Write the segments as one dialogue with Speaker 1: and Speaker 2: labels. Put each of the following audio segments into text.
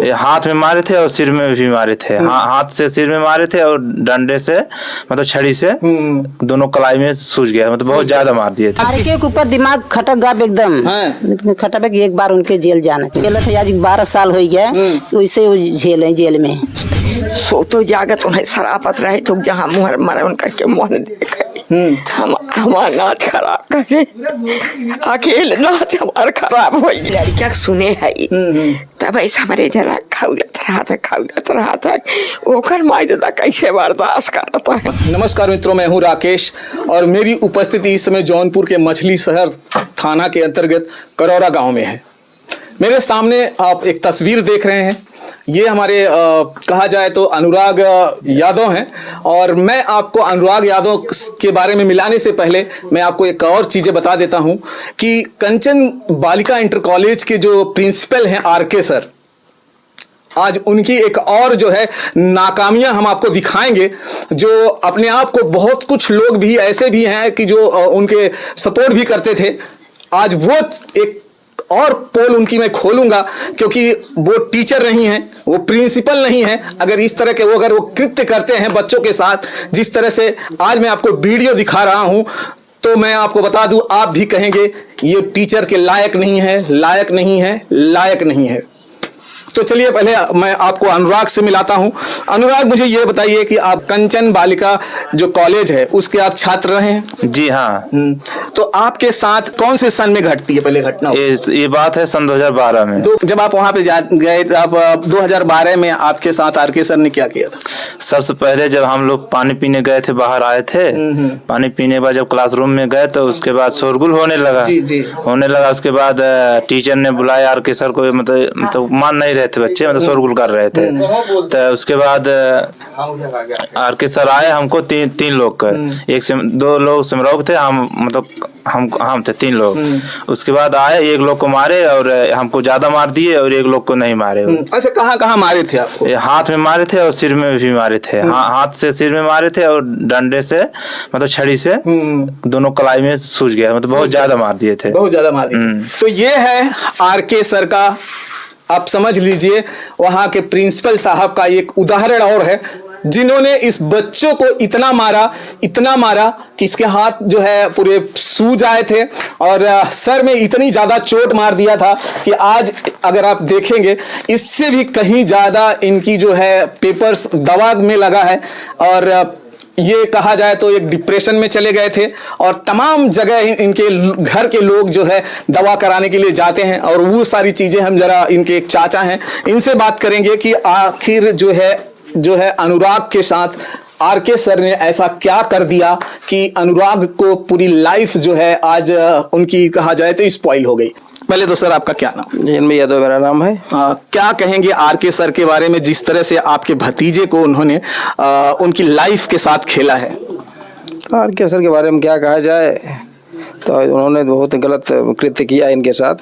Speaker 1: आपको?
Speaker 2: हाथ में मारे थे और सिर में भी मारे थे। हाथ से सिर में मारे थे और डंडे से मतलब छड़ी से दोनों कलाई में सूज गया, मतलब बहुत ज्यादा मार दिए थे।
Speaker 3: लड़के के ऊपर दिमाग खटक गया एकदम, खटक गया। एक बार उनके जेल जाना जेल थे, आज 12 साल हो गया वैसे वो जेल में।
Speaker 1: सो तो जागत उन्हें शराबत रहे तो जहाँ मुहर मरे उनका के मन देखे हम हमारा नाच खराब करे, अकेले नाच हमारा खराब हो गया। लड़किया सुने है तब ऐसा हमारे जरा खाउलत रहा था ओकर माई दादा कैसे बर्दाश्त करता है।
Speaker 4: नमस्कार मित्रों, मैं हूं राकेश और मेरी उपस्थिति इस समय जौनपुर के मछली शहर थाना के अंतर्गत करौरा गांव में है। मेरे सामने आप एक तस्वीर देख रहे हैं, ये हमारे कहा जाए तो अनुराग यादव हैं। और मैं आपको अनुराग यादव के बारे में मिलाने से पहले मैं आपको एक और चीज़ें बता देता हूं कि कंचन बालिका इंटर कॉलेज के जो प्रिंसिपल हैं आरके सर, आज उनकी एक और जो है नाकामियां हम आपको दिखाएंगे। जो अपने आप को बहुत कुछ लोग भी ऐसे भी हैं कि जो उनके सपोर्ट भी करते थे, आज वो एक और पोल उनकी मैं खोलूंगा, क्योंकि वो टीचर नहीं है, वो प्रिंसिपल नहीं है। अगर इस तरह के अगर वो कृत्य करते हैं बच्चों के साथ, जिस तरह से आज मैं आपको वीडियो दिखा रहा हूं, तो मैं आपको बता दूं आप भी कहेंगे ये टीचर के लायक नहीं है, लायक नहीं है, लायक नहीं है। तो चलिए पहले मैं आपको अनुराग से मिलाता हूं। अनुराग, मुझे ये बताइए कि आप कंचन बालिका जो कॉलेज है उसके आप छात्र रहे हैं?
Speaker 2: जी हाँ।
Speaker 4: तो आपके साथ कौन से सन में घटती है पहले घटना?
Speaker 2: ये बात है सन 2012 में।
Speaker 4: तो जब आप वहां पे गए आप 2012 में आपके साथ आरके सर ने क्या किया था?
Speaker 2: सबसे पहले जब हम लोग पानी पीने गए थे, बाहर आए थे, पानी पीने के बाद जब क्लासरूम में गए तो उसके बाद शोरगुल होने लगा। होने लगा उसके बाद टीचर ने बुलाया आरके सर को, मतलब मान नहीं रहे थे बच्चे, मतलब शोरगुल कर रहे थे। तो उसके बाद आरके सर आए, हमको तीन लोग का, दो लोग सिमरौक थे, हम मतलब हम थे 3 लोग। उसके बाद आए, एक लोग को मारे और हमको ज्यादा मार दिए और एक लोग को नहीं मारे।
Speaker 4: अच्छा, कहाँ मारे थे आपको?
Speaker 2: हाथ में मारे थे और सिर में भी मारे थे। हाथ से सिर में मारे थे और डंडे से मतलब छड़ी से दोनों कलाई में सूज गया, मतलब बहुत ज्यादा मार दिए थे,
Speaker 4: बहुत ज्यादा मार दिए। तो ये है आरके सर का, आप समझ लीजिए वहां के प्रिंसिपल साहब का एक उदाहरण और है, जिन्होंने इस बच्चों को इतना मारा कि इसके हाथ जो है पूरे सूज आए थे और सर में इतनी ज्यादा चोट मार दिया था कि आज अगर आप देखेंगे इससे भी कहीं ज्यादा इनकी जो है पेपर्स दवा में लगा है। और ये कहा जाए तो एक डिप्रेशन में चले गए थे और तमाम जगह इनके घर के लोग जो है दवा कराने के लिए जाते हैं। और वो सारी चीजें हम जरा इनके एक चाचा हैं, इनसे बात करेंगे कि आखिर जो है अनुराग के साथ आरके सर ने ऐसा क्या कर दिया कि अनुराग को पूरी लाइफ जो है आज उनकी कहा जाए तो स्पॉइल हो गई। पहले तो सर आपका क्या नाम?
Speaker 5: जन्म यादव मेरा नाम है।
Speaker 4: क्या कहेंगे आरके सर के बारे में, जिस तरह से आपके भतीजे को उन्होंने उनकी लाइफ के साथ खेला है?
Speaker 5: आरके सर के बारे में क्या कहा जाए, तो उन्होंने बहुत गलत कृत्य किया इनके साथ।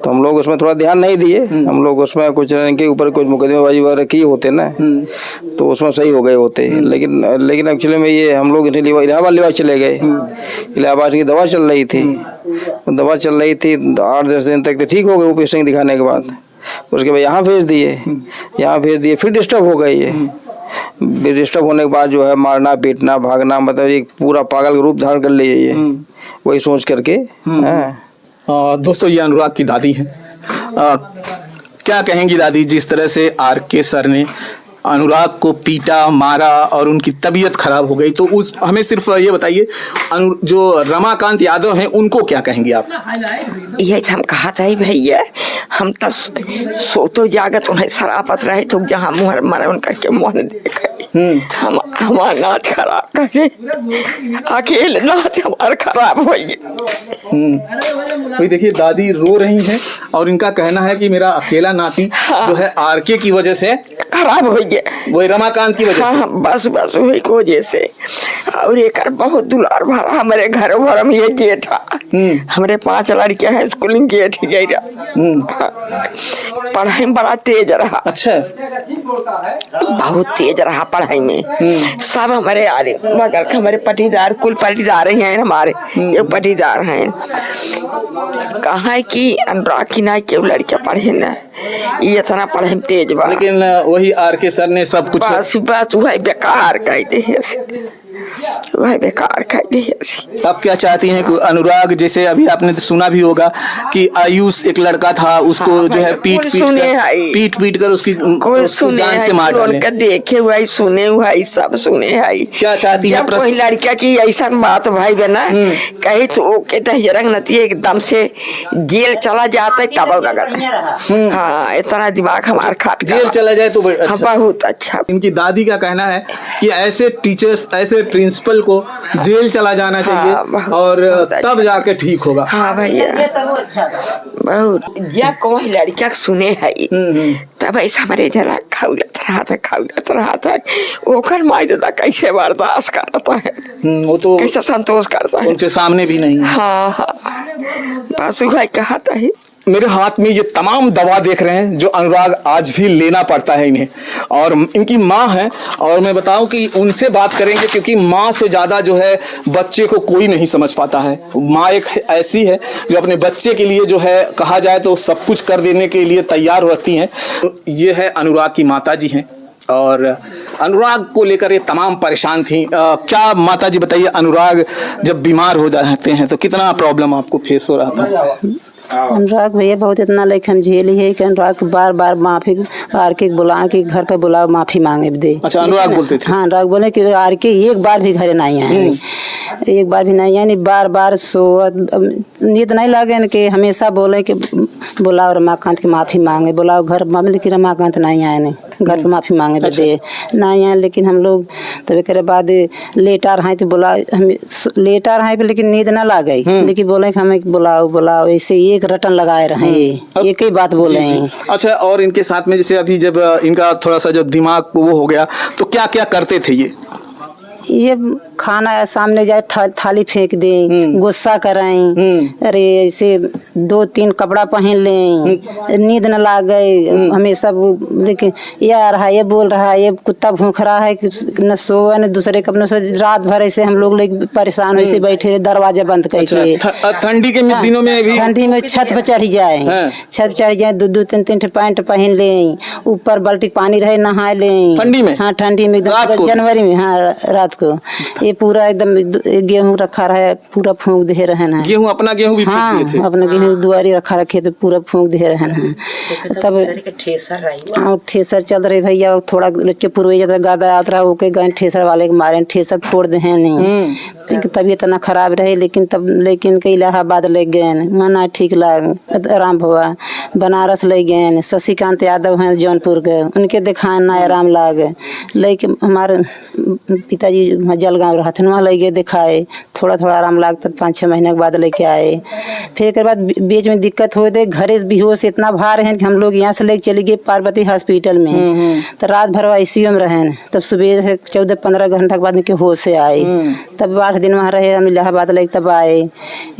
Speaker 5: तो हम लोग उसमें थोड़ा ध्यान नहीं दिए, हम लोग उसमें कुछ इनके ऊपर कुछ मुकदमेबाजी वगैरह किए होते ना, तो उसमें सही हो गए होते। लेकिन एक्चुअली में ये हम लोग इलाहाबाद चले गए। इलाहाबाद की दवा चल रही थी 8-10 दिन तक तो ठीक हो गए वो पेशेंट दिखाने के बाद। उसके बाद यहाँ भेज दिए, फिर डिस्टर्ब हो गए। ये डिस्टर्ब होने के बाद जो है मारना पीटना भागना, मतलब एक पूरा पागल रूप धारण कर लिए ये, वही सोच करके।
Speaker 4: दोस्तों, ये अनुराग की दादी है। क्या कहेंगी दादी, जिस तरह से आरके सर ने अनुराग को पीटा मारा और उनकी तबीयत खराब हो गई, तो उस हमें सिर्फ ये बताइए जो रमाकांत यादव हैं उनको क्या कहेंगी आप?
Speaker 1: ये हम कहा था भैया, हम तो सो तो जागत उन्हें शराबत रहे तो जहाँ मुहर मरे उनका के मन देखे हम हमारा नाच खराब करे, अकेले नाच हमारा खराब हो गया।
Speaker 4: वही देखिए दादी रो रही हैं और इनका कहना है कि मेरा अकेला नाती जो है आरके की वजह से
Speaker 1: खराब हो गया,
Speaker 4: वही रमाकांत की वजह से।
Speaker 1: बस वही की वजह से। और एक बहुत दुलार भरा हमारे घर भर में ये गेट हमारे 5 लड़कियां हैं, स्कूलिंग गेट ही गई पढ़ाई में बड़ा तेज रहा।
Speaker 4: अच्छा,
Speaker 1: बहुत तेज रहा पढ़ाई पढ़ाई में। सब हमारे आ रहे बगल के हमारे पटीदार, कुल पटीदार ही हैं हमारे, ये पटीदार हैं। कहाँ है कि अनुराग की ना केवल लड़कियां पढ़े न, ये इतना पढ़े तेज बा,
Speaker 4: लेकिन वही आर के सर ने सब कुछ
Speaker 1: बस बस वही बेकार कह दे, वही बेकार कह दे।
Speaker 4: अब क्या चाहती हैं कि अनुराग, जैसे अभी आपने तो सुना भी होगा कि आयुष एक लड़का था, उसको
Speaker 1: हाँ,
Speaker 4: जो है पीट कर उसकी जान से मार डाले।
Speaker 1: उनका देखे हुआ ही, सुने हुआ ही, सब सुने है।
Speaker 4: क्या चाहती है
Speaker 1: कोई लड़का की ऐसा बात भाई बना कही तो ओके तो हिरंग नती एकदम से जेल चला जाता है तब लगा। हाँ, इतना दिमाग हमारा खाट
Speaker 4: जेल चला जाए तो अच्छा।
Speaker 1: बहुत अच्छा।
Speaker 4: इनकी दादी का कहना है कि ऐसे टीचर्स, ऐसे प्रिंसिपल को जेल चला जाना चाहिए।
Speaker 1: हाँ,
Speaker 4: और तब जाके ठीक होगा।
Speaker 1: हाँ भैया, बहुत या कोई लड़किया सुने है तब ऐसा हमारे जरा खौलत रहा था ओकर माई दादा कैसे बर्दाश्त करता है,
Speaker 4: वो तो
Speaker 1: कैसे संतोष करता है,
Speaker 4: उनके सामने भी नहीं।
Speaker 1: हाँ हाँ, बस वही कहता है।
Speaker 4: मेरे हाथ में ये तमाम दवा देख रहे हैं जो अनुराग आज भी लेना पड़ता है इन्हें, और इनकी माँ है, और मैं बताऊं कि उनसे बात करेंगे क्योंकि माँ से ज़्यादा जो है बच्चे को कोई नहीं समझ पाता है। माँ एक ऐसी है जो अपने बच्चे के लिए जो है कहा जाए तो सब कुछ कर देने के लिए तैयार रहती हैं। ये है अनुराग की माता जी हैं, और अनुराग को लेकर ये तमाम परेशान थी। क्या माता जी बताइए, अनुराग जब बीमार हो जाते हैं तो कितना प्रॉब्लम आपको फेस हो रहा था?
Speaker 3: अनुराग भैया बहुत इतना लाइक हम झेली है कि अनुराग बार बार माफी आर के बुला के घर पे बुलाओ, माफी मांगे दे।
Speaker 4: अच्छा, अनुराग बोलते थे?
Speaker 3: हाँ, अनुराग बोले कि आर के एक बार भी घर नहीं आए, एक बार भी नहीं आए, बार बार सोत नींद नहीं लागे न कि हमेशा बोले कि बुलाओ रमाकांत की माफ़ी मांगे, बुलाओ घर में, लेकिन रमाकांत नहीं आए, नहीं घर पे माफ़ी मांगे भी दे नहीं आए। लेकिन हम लोग तब एक बाद लेटा रहे तो बुला, हम लेटा रहे लेकिन नींद ना ला गई, लेकिन बोले कि हमें बुलाओ बुलाओ, ऐसे एक रटन लगाए रहे, एक ही बात बोले हैं।
Speaker 4: अच्छा, और इनके साथ में जैसे अभी जब इनका थोड़ा सा जब दिमाग वो हो गया तो क्या क्या करते थे ये
Speaker 3: खाना सामने जाए थाली फेंक दें, गुस्सा कराएं, अरे ऐसे 2-3 कपड़ा पहन लें, नींद न ला गए हमेशा। लेकिन ये आ रहा है, ये बोल रहा है, ये कुत्ता भूख रहा है, न सोए न दूसरे कब न सोए, रात भर ऐसे हम लोग परेशान ऐसे बैठे रहे, दरवाजा बंद करके।
Speaker 4: ठंडी के दिनों में भी
Speaker 3: ठंडी में छत पर चढ़ जाए, छत चढ़ जाए, 2-3 पैंट पहन लें, ऊपर बाल्टी पानी रहे नहा लें
Speaker 4: ठंडी में।
Speaker 3: हाँ, ठंडी में जनवरी में, हाँ रात को। ये पूरा एकदम गेहूं रखा रहा है, पूरा फूंक दे रहे हैं।
Speaker 4: गेहूं, अपना गेहूं भी
Speaker 3: हाँ, अपना गेहूं दुआरी रखा रखे तो पूरा फूंक दे रहे हैं। तब ठेसर चल रहे भैया, थोड़ा पूर्व गादा याद रहा ओके गए ठेसर वाले के मारे, ठेसर फोड़ दे हैं नहीं, तबीयत इतना खराब रहे। लेकिन कई इलाहाबाद ले गए, मना ठीक लग आराम हुआ। बनारस ले गए, शशिकांत यादव हैं जौनपुर के, उनके दिखाना आराम लागे। लेके हमारे पिताजी जलगांव रहते हैं, वहाँ ले गए दिखाए, थोड़ा थोड़ा आराम लागता, 5-6 महीने के बाद लेके आए। फिर एक बाद बीच में दिक्कत हो गई, घरे बेहोश इतना भार है कि हम लोग यहाँ से लेके चले गए पार्वती हॉस्पिटल में, तो रात भर ICU में रहे। तब सुबह से 14-15 घंटा के बाद इनके होश से आए, तब 8 दिन वहाँ रहे, हम इलाहाबाद लेके तब आए।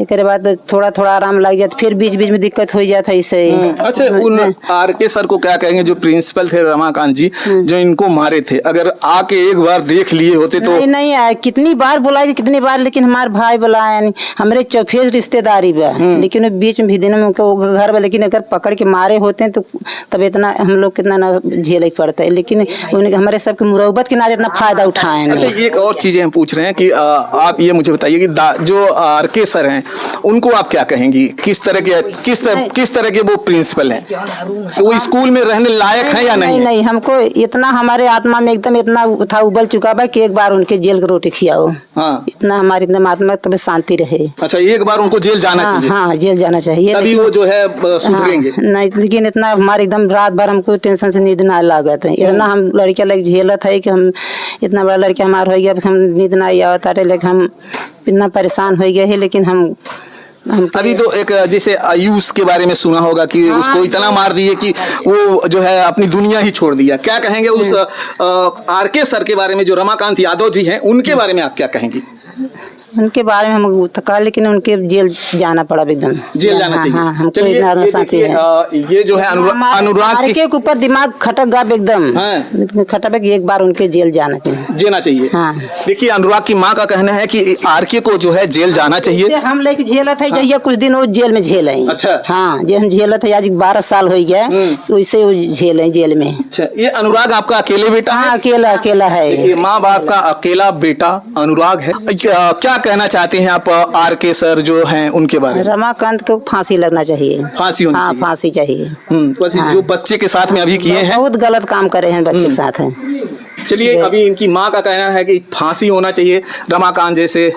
Speaker 3: एक बाद थोड़ा थोड़ा आराम लग जाता, फिर बीच बीच में दिक्कत हो जाता ऐसे।
Speaker 4: अच्छा, उन आर के सर को क्या कहेंगे जो प्रिंसिपल थे रमाकांत जी, जो इनको मारे थे? अगर आके एक बार देख लिए होते तो।
Speaker 3: नहीं आए, कितनी बार बुलाए, कितनी बार, लेकिन हमारे भाई बुलाया नहीं, हमारे चौफेज रिश्तेदारी बा, लेकिन बीच में भी दिन में घर बा, लेकिन अगर पकड़ के मारे होते हैं तो तब इतना हम लोग कितना ना झेल पड़ता है। लेकिन हमारे सबके मुरब्बत के ना इतना फायदा उठाए।
Speaker 4: अच्छा, एक और चीजें हम पूछ रहे हैं कि आप ये मुझे बताइए कि जो आर के सर हैं उनको आप क्या कहेंगी, किस तरह के वो प्रिंसिपल हैं, वो स्कूल में रहने लायक हैं या नहीं?
Speaker 3: नहीं, हमको इतना हमारे आत्मा में एकदम इतना था उबल चुका है कि एक बार उनके जेल की रोटी खिलाओ। हाँ, इतना हमारी एकदम आत्मा तब शांति रहे।
Speaker 4: अच्छा, एक बार उनको जेल जाना चाहिए?
Speaker 3: हाँ, जेल जाना चाहिए,
Speaker 4: तभी वो जो है सुधरेंगे।
Speaker 3: नहीं, लेकिन इतना हमारे एकदम रात भर हमको टेंशन से नींद ना लागत है, इतना हम लड़कियां लग झेलत है कि हम इतना बड़ा लड़का हमारा हो गया, हम नींद ना आवता रहे, लेकिन हम इतना परेशान हो गए हैं। लेकिन हम
Speaker 4: अभी तो एक जैसे आयुष के बारे में सुना होगा कि उसको इतना मार दिए कि वो जो है अपनी दुनिया ही छोड़ दिया। क्या कहेंगे उस आर के सर के बारे में, जो रमाकांत यादव जी हैं, उनके बारे में आप क्या कहेंगी?
Speaker 3: उनके बारे में हम कहा, लेकिन उनके जेल जाना पड़ा एकदम।
Speaker 4: जेल जाना चाहिए।
Speaker 3: हाँ, हमको
Speaker 4: चलिए,
Speaker 3: इतना
Speaker 4: ये
Speaker 3: साथी
Speaker 4: देखिए,
Speaker 3: है।
Speaker 4: ये जो है अनुराग
Speaker 3: के ऊपर दिमाग खटक गया एकदम, खटक गया। एक बार उनके जेल जाना
Speaker 4: चाहिए।
Speaker 3: हाँ।
Speaker 4: देखिए, अनुराग की माँ का कहना है कि आरके को जो है जेल जाना चाहिए।
Speaker 3: हम लेके झेला था जहिया कुछ दिन वो जेल में झेल है।
Speaker 4: अच्छा।
Speaker 3: हाँ, जो हम झेला था आज 12 साल हो गया, वैसे वो झेल है जेल में।
Speaker 4: अच्छा, ये अनुराग आपका अकेले बेटा है?
Speaker 3: हाँ, अकेला है।
Speaker 4: ये माँ बाप का अकेला बेटा अनुराग है। क्या कहना चाहते हैं आप आरके सर जो हैं उनके बारे में?
Speaker 3: रमाकांत को फांसी लगना चाहिए।
Speaker 4: फांसी होनी चाहिए।
Speaker 3: फांसी चाहिए।
Speaker 4: जो बच्चे के साथ में अभी किए हैं,
Speaker 3: बहुत गलत काम करे हैं बच्चे के साथ है।
Speaker 4: चलिए, अभी इनकी माँ का कहना है कि फांसी होना चाहिए रमाकांत जैसे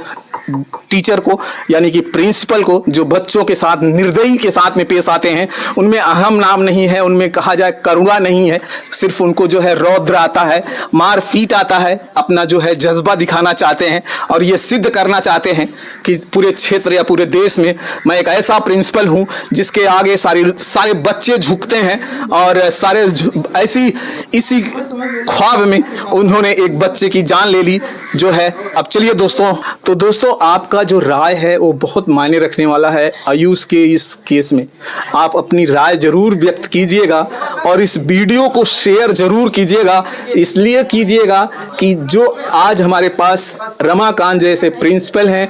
Speaker 4: टीचर को, यानी कि प्रिंसिपल को, जो बच्चों के साथ निर्दयी के साथ में पेश आते हैं। उनमें अहम नाम नहीं है, उनमें कहा जाए करुणा नहीं है, सिर्फ उनको जो है रौद्र आता है, मार पीट आता है, अपना जो है जज्बा दिखाना चाहते हैं और ये सिद्ध करना चाहते हैं कि पूरे क्षेत्र या पूरे देश में मैं एक ऐसा प्रिंसिपल हूँ जिसके आगे सारे बच्चे झुकते हैं। और सारे इसी ख्वाब में उन्होंने एक बच्चे की जान ले ली जो है। अब चलिए दोस्तों, आपका जो राय है वो बहुत मायने रखने वाला है आयुष के इस केस में। आप अपनी राय जरूर व्यक्त कीजिएगा और इस वीडियो को शेयर जरूर कीजिएगा। इसलिए कीजिएगा कि जो आज हमारे पास रमाकांत जैसे प्रिंसिपल हैं,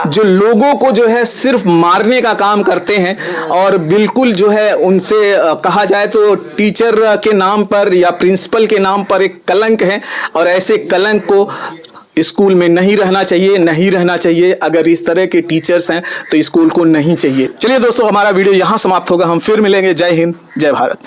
Speaker 4: जो लोगों को जो है सिर्फ मारने का काम करते हैं और बिल्कुल जो है उनसे कहा जाए तो टीचर के नाम पर या प्रिंसिपल के नाम पर एक कलंक है और ऐसे कलंक को स्कूल में नहीं रहना चाहिए। अगर इस तरह के टीचर्स हैं तो स्कूल को नहीं चाहिए। चलिए दोस्तों, हमारा वीडियो यहाँ समाप्त होगा। हम फिर मिलेंगे। जय हिंद, जय भारत।